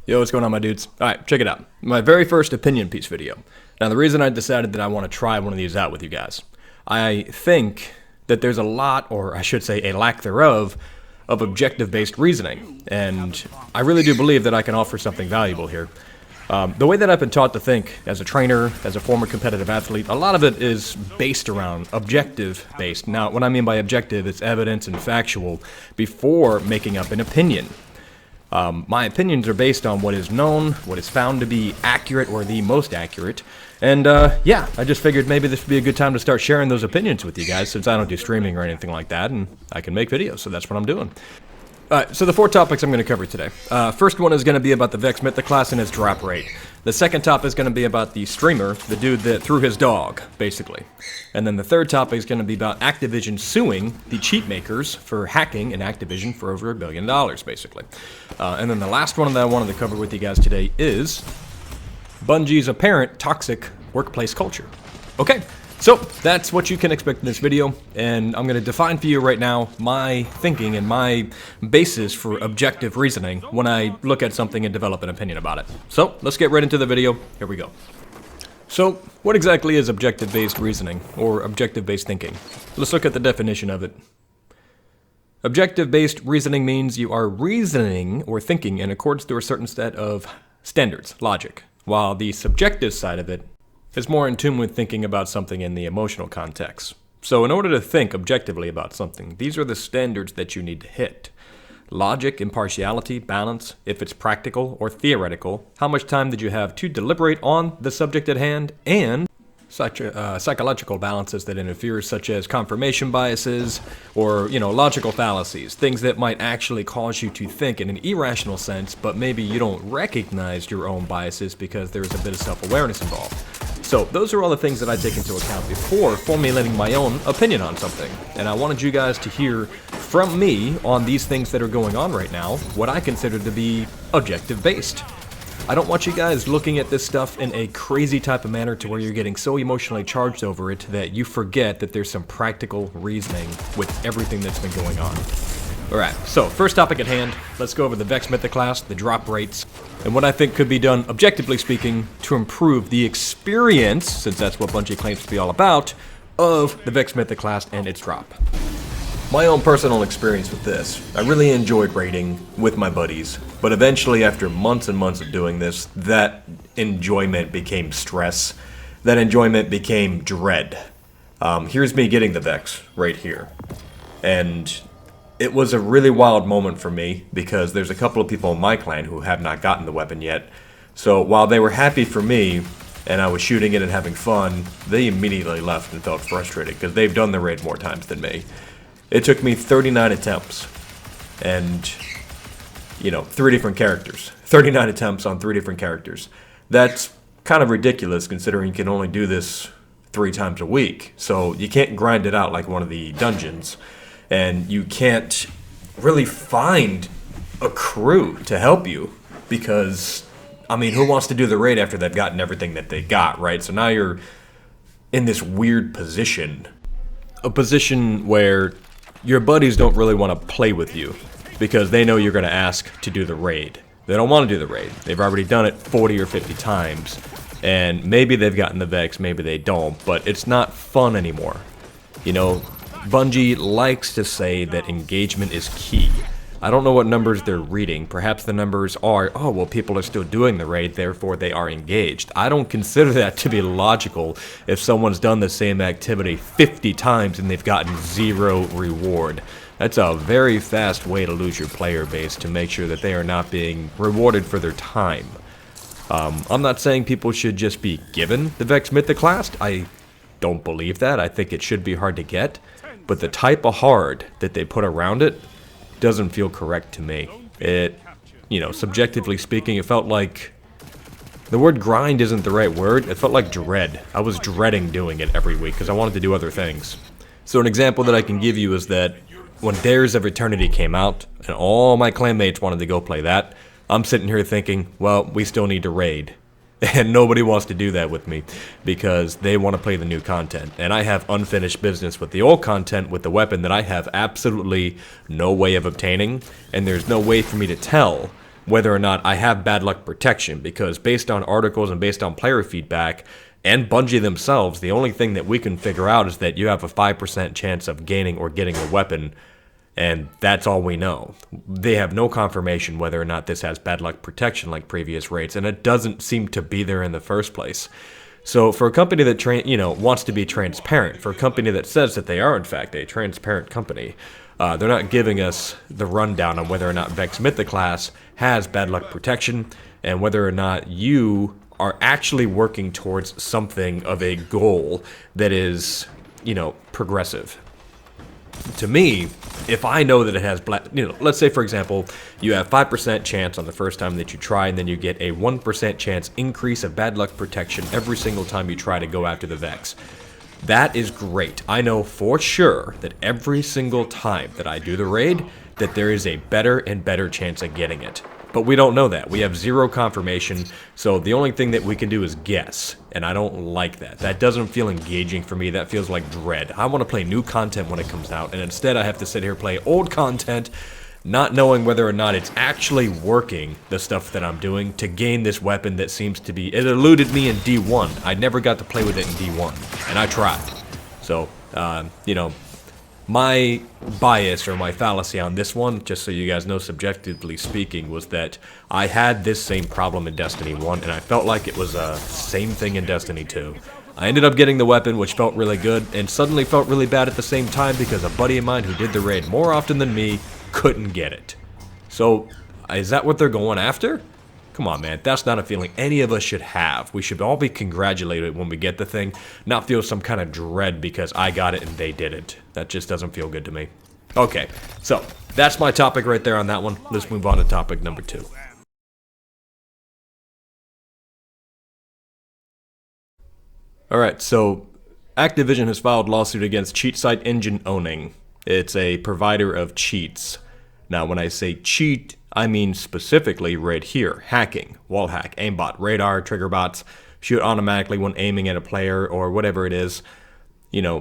Yo, what's going on, my dudes? Alright, check it out. My very first opinion piece video. Now, the reason I decided that I want to try one of these out with you guys, I think that there's a lot, or I should say a lack thereof, of objective-based reasoning. And I really do believe that I can offer something valuable here. The way that I've been taught to think as a trainer, as a former competitive athlete, a lot of it is based around objective-based. Now, what I mean by objective, it's evidence and factual before making up an opinion. My opinions are based on what is known, what is found to be accurate or the most accurate. And yeah, I just figured maybe this would be a good time to start sharing those opinions with you guys, since I don't do streaming or anything like that, and I can make videos, so that's what I'm doing. Alright, so the 4 topics I'm going to cover today. First one is going to be about the Vex Mythoclast and its drop rate. The second topic is going to be about the streamer, the dude that threw his dog, basically. And then the third topic is going to be about Activision suing the cheat makers for hacking in Activision for over $1 billion, basically. And then the last one that I wanted to cover with you guys today is Bungie's apparent toxic workplace culture. Okay. So, that's what you can expect in this video, and I'm going to define for you right now my thinking and my basis for objective reasoning when I look at something and develop an opinion about it. So, let's get right into the video. Here we go. So, what exactly is objective-based reasoning, or objective-based thinking? Let's look at the definition of it. Objective-based reasoning means you are reasoning or thinking in accordance to a certain set of standards, logic, while the subjective side of it is more in tune with thinking about something in the emotional context. So in order to think objectively about something, these are the standards that you need to hit. Logic, impartiality, balance, if it's practical or theoretical, how much time did you have to deliberate on the subject at hand, and psychological balances that interfere, such as confirmation biases or, logical fallacies, things that might actually cause you to think in an irrational sense, but maybe you don't recognize your own biases because there's a bit of self-awareness involved. So those are all the things that I take into account before formulating my own opinion on something. And I wanted you guys to hear from me on these things that are going on right now, what I consider to be objective-based. I don't want you guys looking at this stuff in a crazy type of manner to where you're getting so emotionally charged over it that you forget that there's some practical reasoning with everything that's been going on. Alright, so first topic at hand, let's go over the Vex Mythoclast, the drop rates, and what I think could be done, objectively speaking, to improve the experience, since that's what Bungie claims to be all about, of the Vex Mythoclast and its drop. My own personal experience with this, I really enjoyed raiding with my buddies, but eventually after months and months of doing this, that enjoyment became stress, that enjoyment became dread. Here's me getting the Vex right here, and it was a really wild moment for me because there's a couple of people in my clan who have not gotten the weapon yet. So while they were happy for me and I was shooting it and having fun, they immediately left and felt frustrated because they've done the raid more times than me. It took me 39 attempts and, 3 different characters. 39 attempts on 3 different characters. That's kind of ridiculous considering you can only do this 3 times a week. So you can't grind it out like one of the dungeons. And you can't really find a crew to help you because, who wants to do the raid after they've gotten everything that they got, right? So now you're in this weird position. A position where your buddies don't really want to play with you because they know you're going to ask to do the raid. They don't want to do the raid. They've already done it 40 or 50 times. And maybe they've gotten the Vex, maybe they don't, but it's not fun anymore. Bungie likes to say that engagement is key. I don't know what numbers they're reading. Perhaps the numbers are, oh, well, people are still doing the raid, therefore they are engaged. I don't consider that to be logical if someone's done the same activity 50 times and they've gotten 0 reward. That's a very fast way to lose your player base to make sure that they are not being rewarded for their time. I'm not saying people should just be given the Vex Mythoclast. I don't believe that. I think it should be hard to get. But the type of hard that they put around it doesn't feel correct to me. It, subjectively speaking, it felt like the word grind isn't the right word. It felt like dread. I was dreading doing it every week because I wanted to do other things. So an example that I can give you is that when Dares of Eternity came out and all my clanmates wanted to go play that, I'm sitting here thinking, well, we still need to raid. And nobody wants to do that with me because they want to play the new content. And I have unfinished business with the old content with the weapon that I have absolutely no way of obtaining. And there's no way for me to tell whether or not I have bad luck protection, because based on articles and based on player feedback and Bungie themselves, the only thing that we can figure out is that you have a 5% chance of gaining or getting a weapon, and that's all we know. They have no confirmation whether or not this has bad luck protection like previous raids, and it doesn't seem to be there in the first place. So for a company that wants to be transparent, for a company that says that they are in fact a transparent company, they're not giving us the rundown on whether or not Vex Mythoclast has bad luck protection and whether or not you are actually working towards something of a goal that is, progressive. To me, if I know that it has let's say for example, you have 5% chance on the first time that you try, and then you get a 1% chance increase of bad luck protection every single time you try to go after the Vex. That is great. I know for sure that every single time that I do the raid, that there is a better and better chance of getting it. But we don't know that. We have zero confirmation, so the only thing that we can do is guess, and I don't like that. That doesn't feel engaging for me. That feels like dread. I want to play new content when it comes out, and instead I have to sit here and play old content, not knowing whether or not it's actually working, the stuff that I'm doing, to gain this weapon that seems to be... It eluded me in D1. I never got to play with it in D1, and I tried. So, my bias or my fallacy on this one, just so you guys know subjectively speaking, was that I had this same problem in Destiny 1, and I felt like it was the same thing in Destiny 2. I ended up getting the weapon, which felt really good, and suddenly felt really bad at the same time because a buddy of mine who did the raid more often than me couldn't get it. So, is that what they're going after? Come on, man, that's not a feeling any of us should have. We should all be congratulated when we get the thing, not feel some kind of dread because I got it and they didn't. That just doesn't feel good to me. Okay, so that's my topic right there on that one. Let's move on to topic number 2. Alright, so Activision has filed lawsuit against cheat site Engine Owning. It's a provider of cheats. Now, when I say cheat, I mean specifically right here, hacking, wall hack, aimbot, radar, trigger bots, shoot automatically when aiming at a player or whatever it is.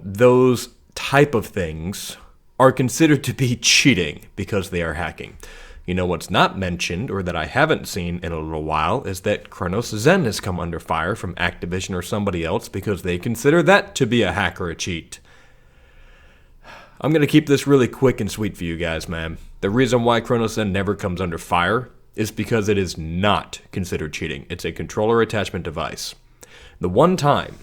Those type of things are considered to be cheating because they are hacking. What's not mentioned, or that I haven't seen in a little while, is that Cronus Zen has come under fire from Activision or somebody else because they consider that to be a hack or a cheat. I'm going to keep this really quick and sweet for you guys, man. The reason why Cronus Zen never comes under fire is because it is not considered cheating. It's a controller attachment device. The one time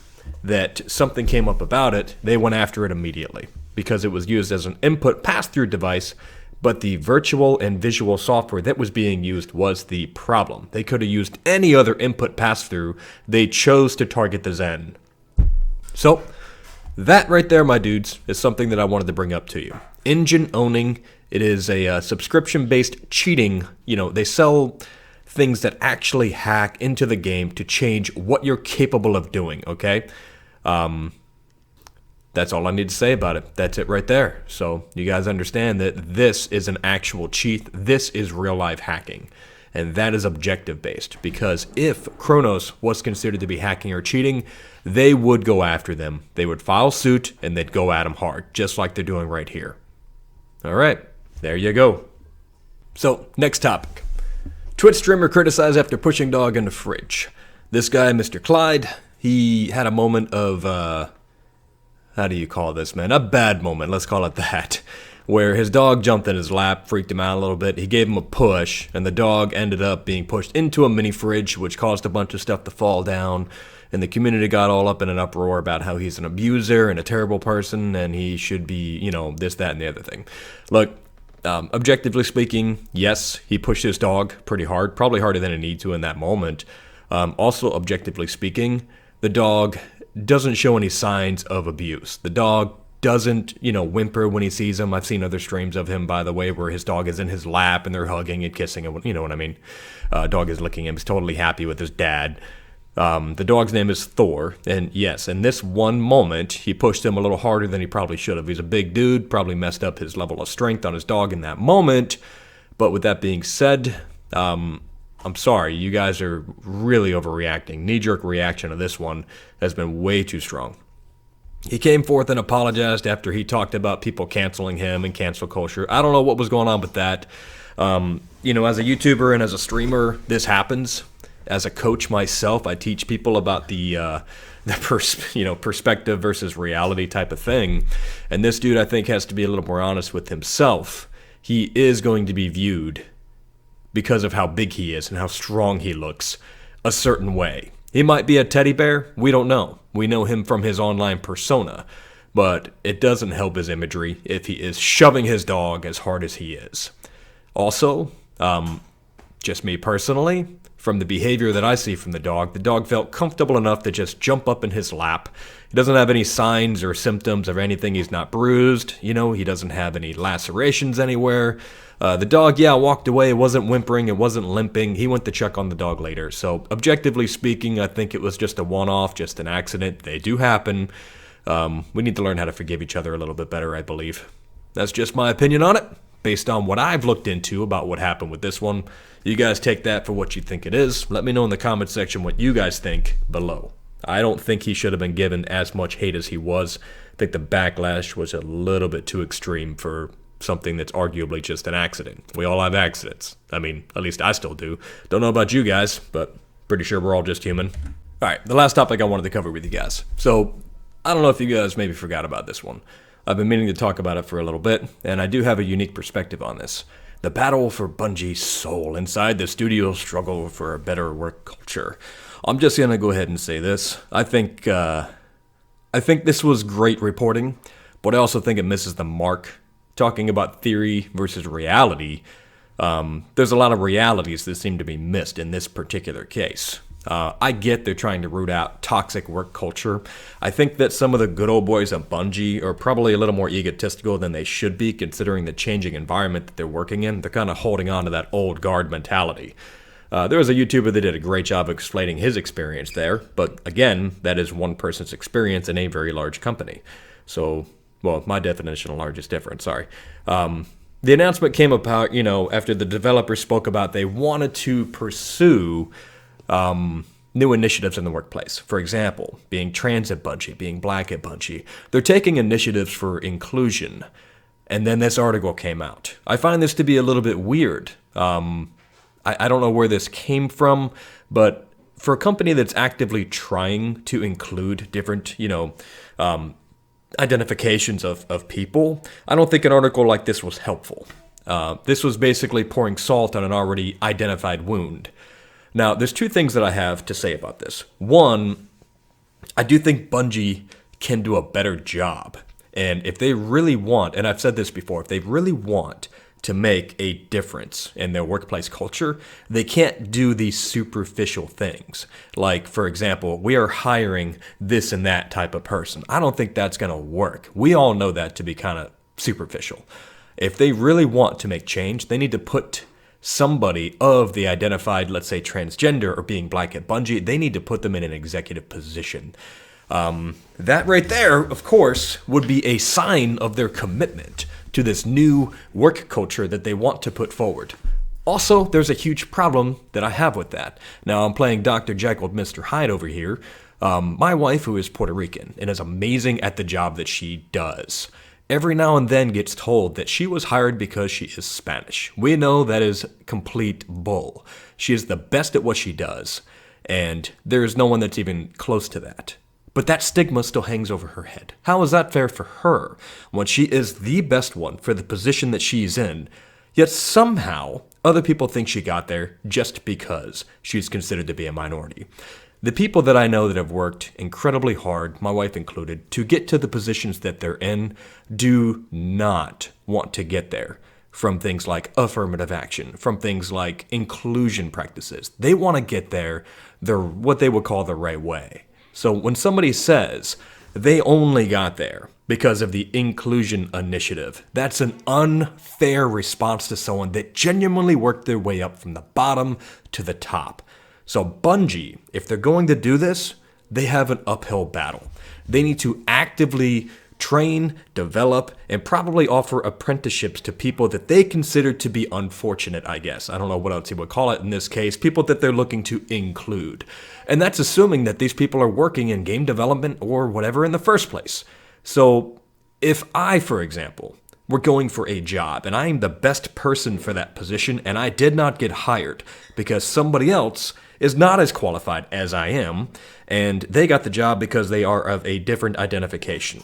that something came up about it, they went after it immediately because it was used as an input pass-through device, but the virtual and visual software that was being used was the problem. They could have used any other input pass-through. They chose to target the Zen. So, that right there, my dudes, is something that I wanted to bring up to you. Engine Owning, it is a subscription-based cheating. They sell things that actually hack into the game to change what you're capable of doing, okay? That's all I need to say about it. That's it right there. So you guys understand that this is an actual cheat. This is real-life hacking. And that is objective-based, because if Cronus was considered to be hacking or cheating, they would go after them. They would file suit, and they'd go at them hard, just like they're doing right here. All right, there you go. So, next topic. Twitch streamer criticized after pushing dog in the fridge. This guy, Mr. Clyde, he had a moment of, how do you call this, man? A bad moment, let's call it that. Where his dog jumped in his lap, freaked him out a little bit. He gave him a push, and the dog ended up being pushed into a mini fridge, which caused a bunch of stuff to fall down. And the community got all up in an uproar about how he's an abuser and a terrible person, and he should be, this, that, and the other thing. Look, objectively speaking, yes, he pushed his dog pretty hard, probably harder than he needed to in that moment. Also, objectively speaking, the dog doesn't show any signs of abuse. The dog doesn't, whimper when he sees him. I've seen other streams of him, by the way, where his dog is in his lap and they're hugging and kissing him. You know what I mean? Dog is licking him. He's totally happy with his dad. The dog's name is Thor, and yes, in this one moment, he pushed him a little harder than he probably should have. He's a big dude, probably messed up his level of strength on his dog in that moment. But with that being said, I'm sorry, you guys are really overreacting. Knee-jerk reaction to this one has been way too strong. He came forth and apologized after he talked about people canceling him and cancel culture. I don't know what was going on with that. As a YouTuber and as a streamer, this happens. As a coach myself, I teach people about the perspective versus reality type of thing. And this dude, I think, has to be a little more honest with himself. He is going to be viewed, because of how big he is and how strong he looks, a certain way. He might be a teddy bear. We don't know. We know him from his online persona. But it doesn't help his imagery if he is shoving his dog as hard as he is. Also, just me personally, from the behavior that I see from the dog felt comfortable enough to just jump up in his lap. He doesn't have any signs or symptoms of anything. He's not bruised. He doesn't have any lacerations anywhere. The dog, walked away. It wasn't whimpering. It wasn't limping. He went to check on the dog later. So objectively speaking, I think it was just a one-off, just an accident. They do happen. We need to learn how to forgive each other a little bit better, I believe. That's just my opinion on it, based on what I've looked into about what happened with this one. You guys take that for what you think it is. Let me know in the comment section what you guys think below. I don't think he should have been given as much hate as he was. I think the backlash was a little bit too extreme for something that's arguably just an accident. We all have accidents. I mean, at least I still do. Don't know about you guys, but pretty sure we're all just human. All right, the last topic I wanted to cover with you guys. So, I don't know if you guys maybe forgot about this one. I've been meaning to talk about it for a little bit, and I do have a unique perspective on this. The battle for Bungie's soul inside the studio struggle for a better work culture. I'm just going to go ahead and say this. I think this was great reporting, but I also think it misses the mark. Talking about theory versus reality, there's a lot of realities that seem to be missed in this particular case. I get they're trying to root out toxic work culture. I think that some of the good old boys at Bungie are probably a little more egotistical than they should be, considering the changing environment that they're working in. They're kind of holding on to that old guard mentality. There was a YouTuber that did a great job of explaining his experience there, but again, that is one person's experience in a very large company. So, well, my definition of large is different, sorry. The announcement came about, after the developers spoke about they wanted to pursue new initiatives in the workplace. For example, being trans at Bungie, being black at Bungie. They're taking initiatives for inclusion. And then this article came out. I find this to be a little bit weird. I don't know where this came from, but for a company that's actively trying to include different, identifications of people, I don't think an article like this was helpful. This was basically pouring salt on an already identified wound. Now, there's two things that I have to say about this. One, I do think Bungie can do a better job. And if they really want, and I've said this before, if they really want to make a difference in their workplace culture, they can't do these superficial things. Like, for example, we are hiring this and that type of person. I don't think that's going to work. We all know that to be kind of superficial. If they really want to make change, they need to put somebody of the identified, let's say, transgender or being black at Bungie, they need to put them in an executive position. That right there, of course, would be a sign of their commitment to this new work culture that they want to put forward. Also, there's a huge problem that I have with that. Now, I'm playing Dr. Jekyll, Mr. Hyde over here. My wife, who is Puerto Rican and is amazing at the job that she does, every now and then gets told that she was hired because she is Spanish. We know that is complete bull. She is the best at what she does, and there is no one that's even close to that. But that stigma still hangs over her head. How is that fair for her when she is the best one for the position that she's in, yet somehow other people think she got there just because she's considered to be a minority? The people that I know that have worked incredibly hard, my wife included, to get to the positions that they're in do not want to get there from things like affirmative action, from things like inclusion practices. They want to get there what they would call the right way. So when somebody says they only got there because of the inclusion initiative, that's an unfair response to someone that genuinely worked their way up from the bottom to the top. So Bungie, if they're going to do this, they have an uphill battle. They need to actively train, develop, and probably offer apprenticeships to people that they consider to be unfortunate, I guess. I don't know what else you would call it in this case. People that they're looking to include. And that's assuming that these people are working in game development or whatever in the first place. So if I, for example, We're going for a job, and I am the best person for that position, and I did not get hired because somebody else is not as qualified as I am, and they got the job because they are of a different identification.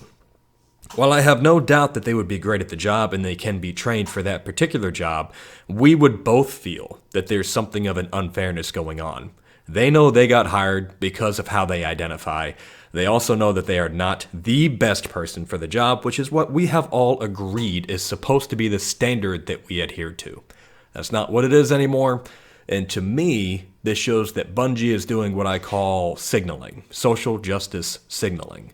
While I have no doubt that they would be great at the job and they can be trained for that particular job, we would both feel that there's something of an unfairness going on. They know they got hired because of how they identify. They also know that they are not the best person for the job, which is what we have all agreed is supposed to be the standard that we adhere to. That's not what it is anymore. And to me, this shows that Bungie is doing what I call signaling, social justice signaling.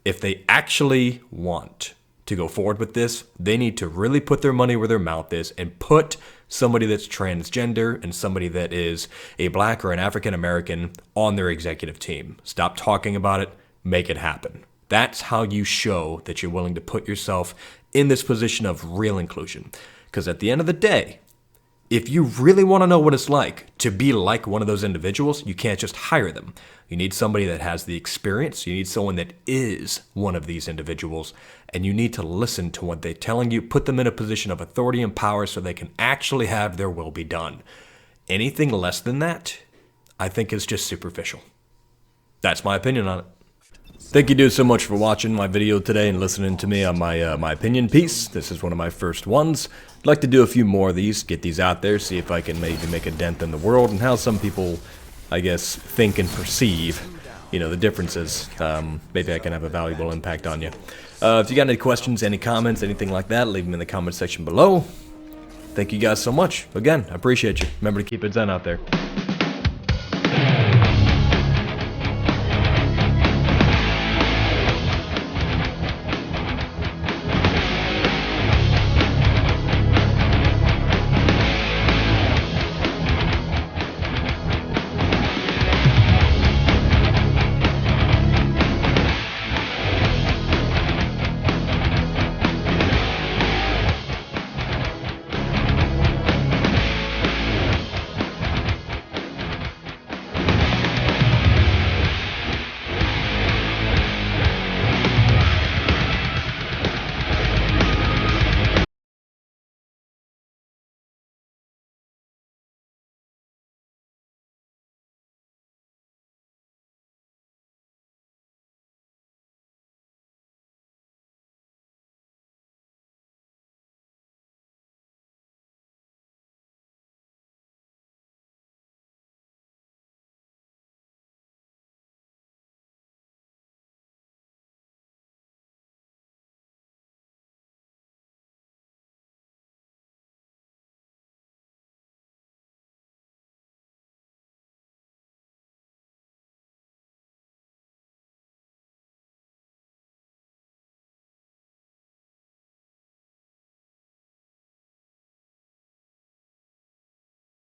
If they actually want to go forward with this, they need to really put their money where their mouth is and put somebody that's transgender and somebody that is a black or an African American on their executive team. Stop talking about it, make it happen. That's how you show that you're willing to put yourself in this position of real inclusion. Because at the end of the day, if you really want to know what it's like to be like one of those individuals, you can't just hire them. You need somebody that has the experience. You need someone that is one of these individuals. And you need to listen to what they're telling you, put them in a position of authority and power so they can actually have their will be done. Anything less than that, I think is just superficial. That's my opinion on it. Thank you dude so much for watching my video today and listening to me on my opinion piece. This is one of my first ones. I'd like to do a few more of these, get these out there, see if I can maybe make a dent in the world and how some people, I guess, think and perceive, the differences. Maybe I can have a valuable impact on you. If you got any questions, any comments, anything like that, leave them in the comment section below. Thank you guys so much. Again, I appreciate you. Remember to keep it zen out there.